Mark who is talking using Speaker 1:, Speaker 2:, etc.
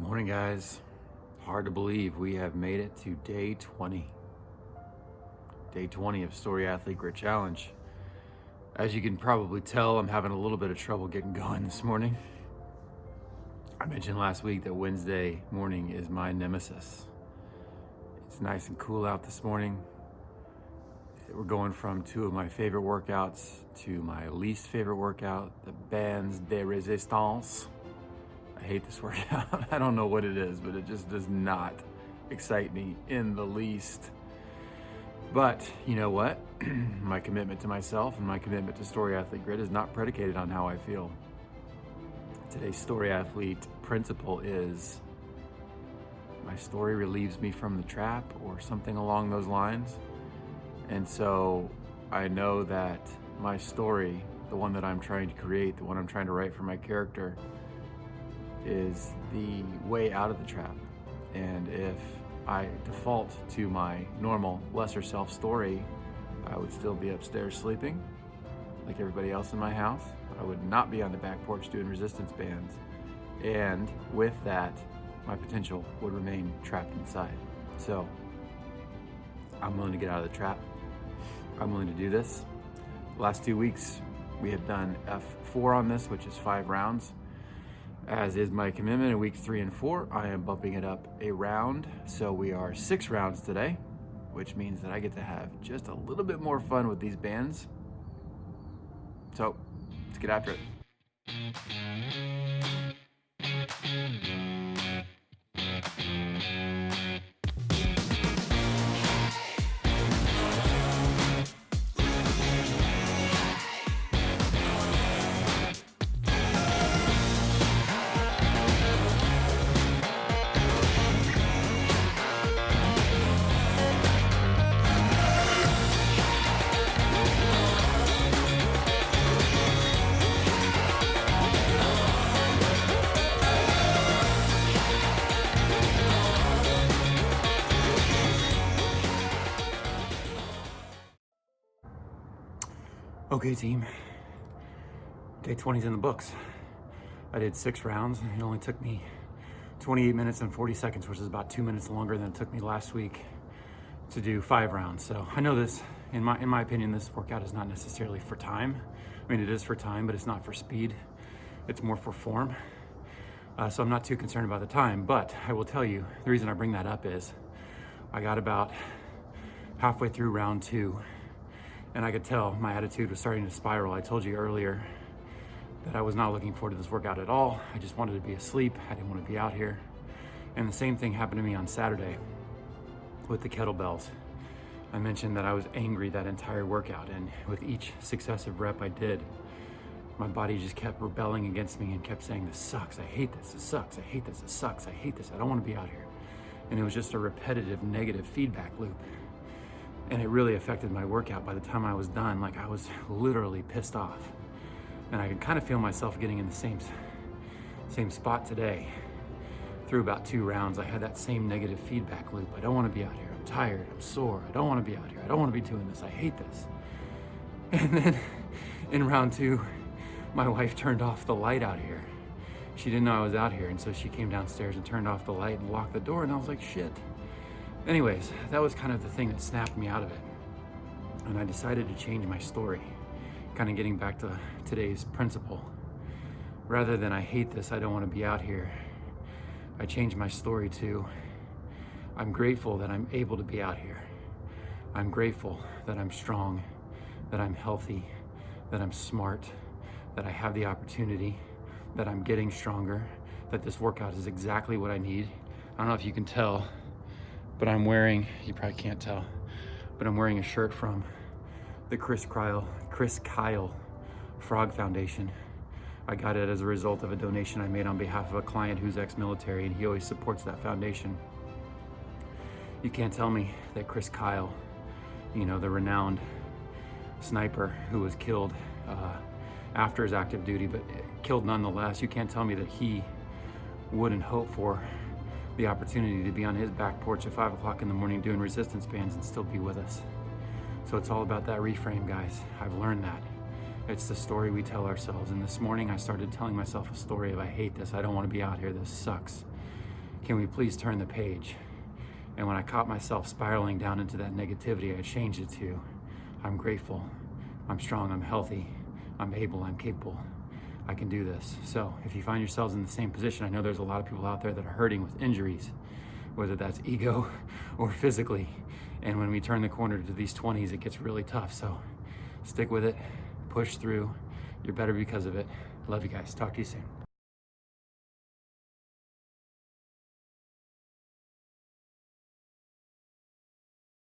Speaker 1: Morning, guys. Hard to believe we have made it to day 20. Day 20 of StoryAthlete Grit Challenge. As you can probably tell, I'm having a little bit of trouble getting going this morning. I mentioned last week that Wednesday morning is my nemesis. It's nice and cool out this morning. We're going from two of my favorite workouts to my least favorite workout, the bands de resistance. I hate this workout. I don't know what it is, but it just does not excite me in the least. But you know what? My commitment to myself and my commitment to StoryAthlete Grit is not predicated on how I feel. Today's StoryAthlete principle is my story relieves me from the trap, or something along those lines. And so I know that my story, the one that I'm trying to create, the one I'm trying to write for my character, is the way out of the trap. And if I default to my normal lesser self story, I would still be upstairs sleeping like everybody else in my house. I would not be on the back porch doing resistance bands. And with that, my potential would remain trapped inside. So I'm willing to get out of the trap. I'm willing to do this. The last 2 weeks, we have done F4 on this, which is 5 rounds. As is my commitment in weeks 3 and 4, I am bumping it up a round. So we are 6 rounds today, which means that I get to have just a little bit more fun with these bands. So let's get after it. Okay, team. Day 20's in the books. I did 6 rounds. It only took me 28 minutes and 40 seconds, which is about 2 minutes longer than it took me last week to do 5 rounds. So I know this, in my opinion, this workout is not necessarily for time. I mean, it is for time, but it's not for speed. It's more for form. So I'm not too concerned about the time, but I will tell you, the reason I bring that up is I got about halfway through round 2, and I could tell my attitude was starting to spiral. I told you earlier that I was not looking forward to this workout at all. I just wanted to be asleep. I didn't want to be out here. And the same thing happened to me on Saturday with the kettlebells. I mentioned that I was angry that entire workout, and with each successive rep I did, my body just kept rebelling against me and kept saying, this sucks, I hate this, this sucks, I hate this, this sucks, I hate this, I don't want to be out here. And it was just a repetitive negative feedback loop. And it really affected my workout. By the time I was done, like, I was literally pissed off. And I could kind of feel myself getting in the same spot today. Through about 2 rounds, I had that same negative feedback loop. I don't want to be out here. I'm tired. I'm sore. I don't want to be out here. I don't want to be doing this. I hate this. And then in round 2, my wife turned off the light out here. She didn't know I was out here, and so she came downstairs and turned off the light and locked the door, and I was like, shit. Anyways, that was kind of the thing that snapped me out of it. And I decided to change my story, kind of getting back to today's principle. Rather than I hate this, I don't want to be out here, I changed my story to I'm grateful that I'm able to be out here. I'm grateful that I'm strong, that I'm healthy, that I'm smart, that I have the opportunity, that I'm getting stronger, that this workout is exactly what I need. I don't know if you can tell, but I'm wearing, you probably can't tell, but I'm wearing a shirt from the Chris Kyle Frog Foundation. I got it as a result of a donation I made on behalf of a client who's ex-military, and he always supports that foundation. You can't tell me that Chris Kyle, you know, the renowned sniper who was killed after his active duty, but killed nonetheless, you can't tell me that he wouldn't hope for the opportunity to be on his back porch at 5 o'clock in the morning doing resistance bands and still be with us. So it's all about that reframe, guys. I've learned that. It's the story we tell ourselves. And this morning I started telling myself a story of I hate this, I don't want to be out here, this sucks. Can we please turn the page? And when I caught myself spiraling down into that negativity, I changed it to, I'm grateful, I'm strong, I'm healthy, I'm able, I'm capable, I can do this. So if you find yourselves in the same position, I know there's a lot of people out there that are hurting with injuries, whether that's ego or physically. And when we turn the corner to these 20s, it gets really tough. So stick with it, push through. You're better because of it. Love you guys. Talk to you soon.